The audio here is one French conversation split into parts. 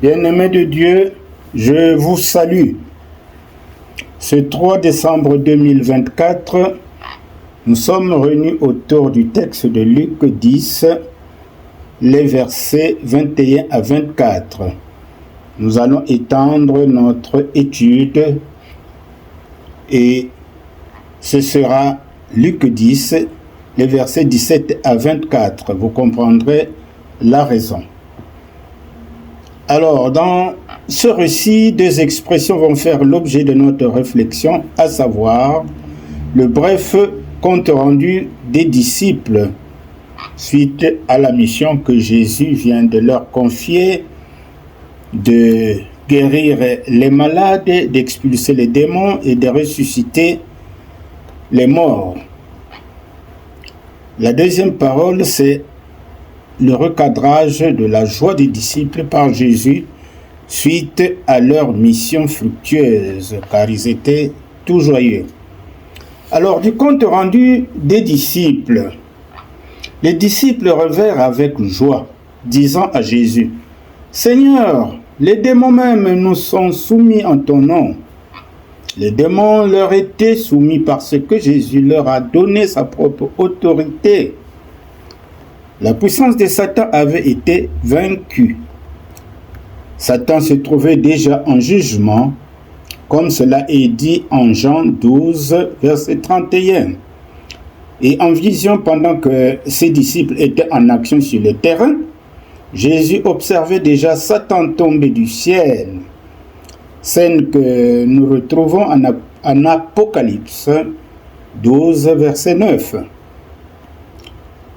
Bien-aimés de Dieu, je vous salue. Ce 3 décembre 2024, nous sommes réunis autour du texte de Luc 10, les versets 21 à 24. Nous allons étendre notre étude et ce sera Luc 10, les versets 17 à 24. Vous comprendrez la raison. Alors, dans ce récit, deux expressions vont faire l'objet de notre réflexion, à savoir le bref compte rendu des disciples suite à la mission que Jésus vient de leur confier de guérir les malades, d'expulser les démons et de ressusciter les morts. La deuxième parole, c'est le recadrage de la joie des disciples par Jésus suite à leur mission fructueuse, car ils étaient tout joyeux. Alors, du compte rendu des disciples, les disciples revinrent avec joie, disant à Jésus, « Seigneur, les démons même nous sont soumis en ton nom. » Les démons leur étaient soumis parce que Jésus leur a donné sa propre autorité. La puissance de Satan avait été vaincue. Satan se trouvait déjà en jugement, comme cela est dit en Jean 12, verset 31. Et en vision, pendant que ses disciples étaient en action sur le terrain, Jésus observait déjà Satan tomber du ciel, scène que nous retrouvons en Apocalypse 12, verset 9.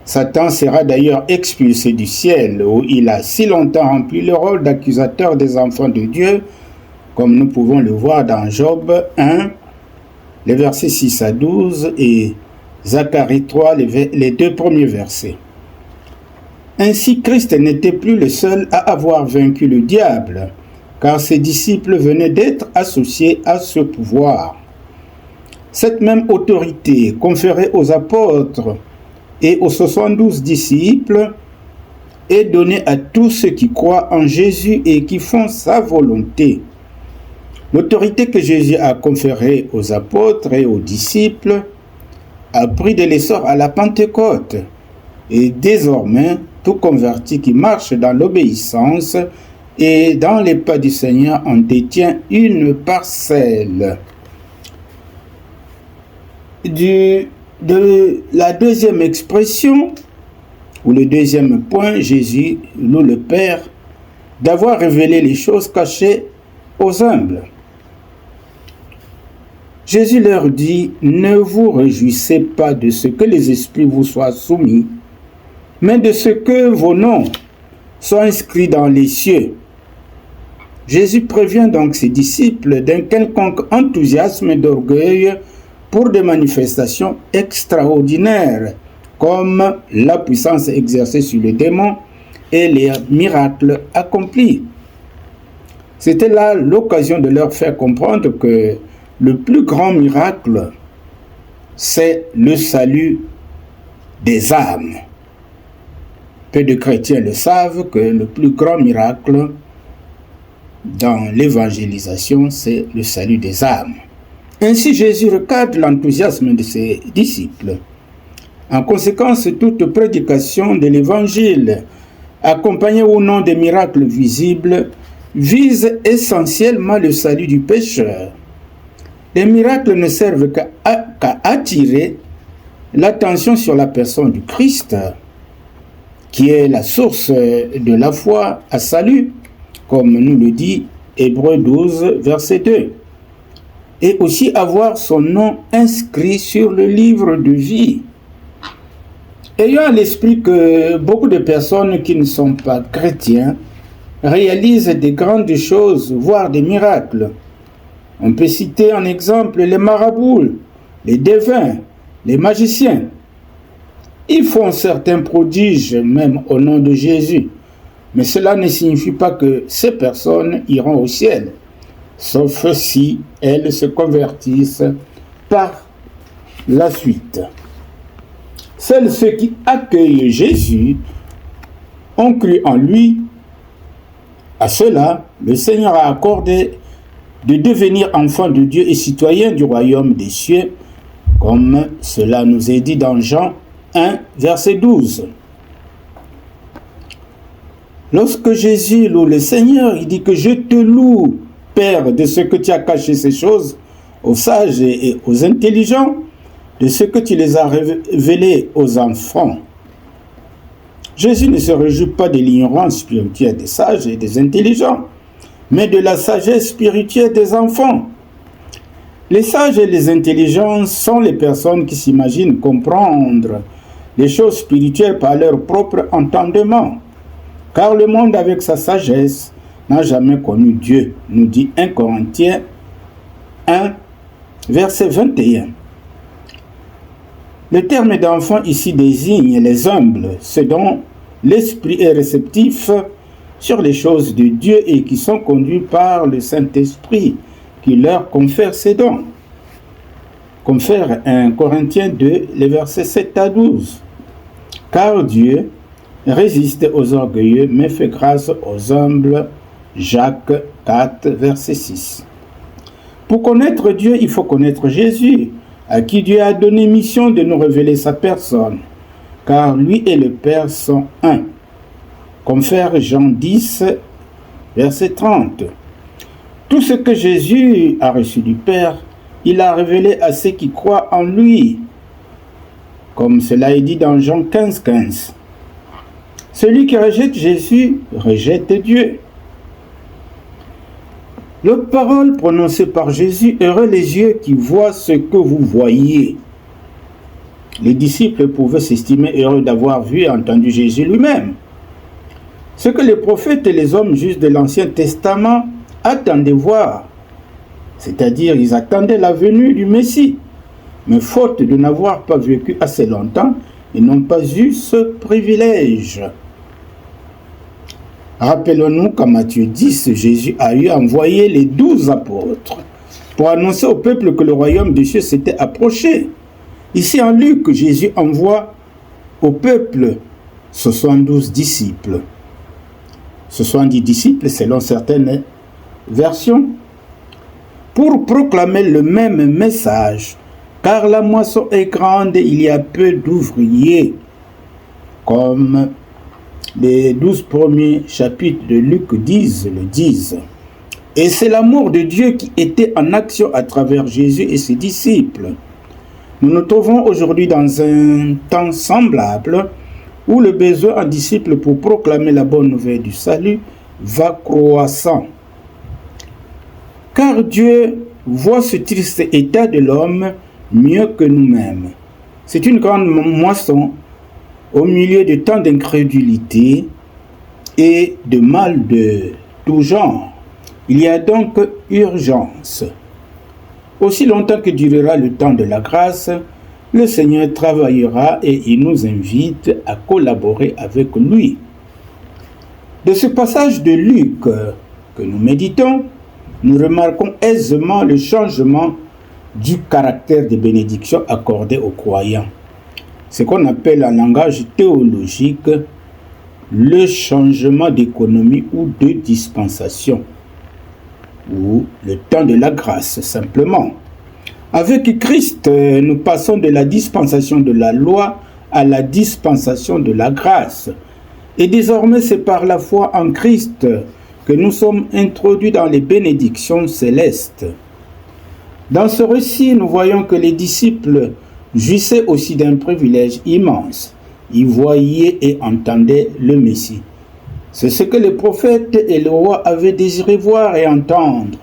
Satan sera d'ailleurs expulsé du ciel, où il a si longtemps rempli le rôle d'accusateur des enfants de Dieu, comme nous pouvons le voir dans Job 1, les versets 6 à 12, et Zacharie 3, les deux premiers versets. Ainsi, Christ n'était plus le seul à avoir vaincu le diable, car ses disciples venaient d'être associés à ce pouvoir. Cette même autorité conférée aux apôtres et aux 72 disciples est donnée à tous ceux qui croient en Jésus et qui font sa volonté. L'autorité que Jésus a conférée aux apôtres et aux disciples a pris de l'essor à la Pentecôte, et désormais tout converti qui marche dans l'obéissance et dans les pas du Seigneur en détient une parcelle. De la deuxième expression, ou le deuxième point, Jésus loue le Père d'avoir révélé les choses cachées aux humbles. Jésus leur dit, « Ne vous réjouissez pas de ce que les esprits vous soient soumis, mais de ce que vos noms soient inscrits dans les cieux. » Jésus prévient donc ses disciples d'un quelconque enthousiasme et d'orgueil pour des manifestations extraordinaires, comme la puissance exercée sur les démons et les miracles accomplis. C'était là l'occasion de leur faire comprendre que le plus grand miracle, c'est le salut des âmes. Peu de chrétiens le savent que le plus grand miracle dans l'évangélisation, c'est le salut des âmes. Ainsi, Jésus recadre l'enthousiasme de ses disciples. En conséquence, toute prédication de l'évangile, accompagnée ou non des miracles visibles, vise essentiellement le salut du pécheur. Les miracles ne servent qu'à attirer l'attention sur la personne du Christ, qui est la source de la foi à salut, comme nous le dit Hébreux 12, verset 2. Et aussi avoir son nom inscrit sur le livre de vie. Ayant à l'esprit que beaucoup de personnes qui ne sont pas chrétiens réalisent des grandes choses, voire des miracles. On peut citer en exemple les marabouts, les devins, les magiciens. Ils font certains prodiges même au nom de Jésus, mais cela ne signifie pas que ces personnes iront au ciel, sauf si elles se convertissent par la suite. Seuls ceux qui accueillent Jésus, ont cru en lui À cela, le Seigneur a accordé de devenir enfants de Dieu et citoyens du royaume des cieux, comme cela nous est dit dans Jean 1, verset 12. Lorsque Jésus loue le Seigneur, il dit que je te loue, Père, de ce que tu as caché ces choses aux sages et aux intelligents, de ce que tu les as révélées aux enfants. Jésus ne se réjouit pas de l'ignorance spirituelle des sages et des intelligents, mais de la sagesse spirituelle des enfants. Les sages et les intelligents sont les personnes qui s'imaginent comprendre les choses spirituelles par leur propre entendement. Car le monde avec sa sagesse n'a jamais connu Dieu, nous dit 1 Corinthiens 1, verset 21. Le terme d'enfant ici désigne les humbles, ceux dont l'esprit est réceptif sur les choses de Dieu et qui sont conduits par le Saint-Esprit qui leur confère ses dons. Confère 1 Corinthiens 2, les versets 7 à 12. Car Dieu résiste aux orgueilleux, mais fait grâce aux humbles. Jacques 4, verset 6. Pour connaître Dieu, il faut connaître Jésus, à qui Dieu a donné mission de nous révéler sa personne, car lui et le Père sont un. Confère Jean 10, verset 30. Tout ce que Jésus a reçu du Père, il a révélé à ceux qui croient en lui, comme cela est dit dans Jean 15, 15. Celui qui rejette Jésus rejette Dieu. L'autre parole prononcée par Jésus: heureux les yeux qui voient ce que vous voyez. Les disciples pouvaient s'estimer heureux d'avoir vu et entendu Jésus lui-même. Ce que les prophètes et les hommes justes de l'Ancien Testament attendaient voir, c'est-à-dire ils attendaient la venue du Messie. Mais faute de n'avoir pas vécu assez longtemps, ils n'ont pas eu ce privilège. Rappelons-nous qu'en Matthieu 10, Jésus a eu envoyé les 12 apôtres pour annoncer au peuple que le royaume des cieux s'était approché. Ici en Luc, Jésus envoie au peuple 72 disciples. 70 disciples selon certaines versions, pour proclamer le même message, car la moisson est grande et il y a peu d'ouvriers, comme les 12 premiers chapitres de Luc le disent. Et c'est l'amour de Dieu qui était en action à travers Jésus et ses disciples. Nous nous trouvons aujourd'hui dans un temps semblable où le besoin en disciples pour proclamer la bonne nouvelle du salut va croissant. Car Dieu voit ce triste état de l'homme mieux que nous-mêmes. C'est une grande moisson au milieu de tant d'incrédulité et de mal de tout genre. Il y a donc urgence. Aussi longtemps que durera le temps de la grâce, le Seigneur travaillera et il nous invite à collaborer avec lui. De ce passage de Luc que nous méditons, nous remarquons aisément le changement du caractère des bénédictions accordées aux croyants. Ce qu'on appelle en langage théologique le changement d'économie ou de dispensation, ou le temps de la grâce simplement. Avec Christ, nous passons de la dispensation de la loi à la dispensation de la grâce. Et désormais, c'est par la foi en Christ que nous sommes introduits dans les bénédictions célestes. Dans ce récit, nous voyons que les disciples jouissaient aussi d'un privilège immense. Ils voyaient et entendaient le Messie. C'est ce que les prophètes et le roi avaient désiré voir et entendre.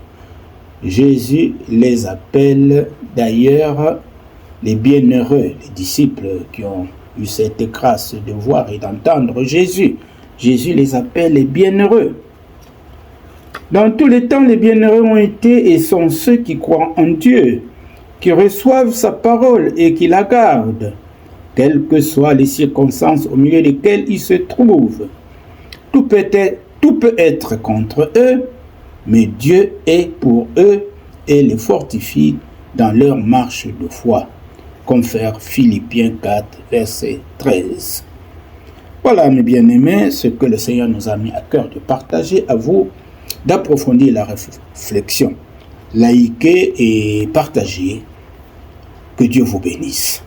Jésus les appelle d'ailleurs les bienheureux, les disciples qui ont eu cette grâce de voir et d'entendre Jésus. Jésus les appelle les bienheureux. Dans tous les temps, les bienheureux ont été et sont ceux qui croient en Dieu, qui reçoivent sa parole et qui la gardent, quelles que soient les circonstances au milieu desquelles ils se trouvent. Tout peut être contre eux, mais Dieu est pour eux et les fortifie dans leur marche de foi. Confère Philippiens 4, verset 13. Voilà, mes bien-aimés, ce que le Seigneur nous a mis à cœur de partager à vous, d'approfondir la réflexion. Likez et partagez. Que Dieu vous bénisse.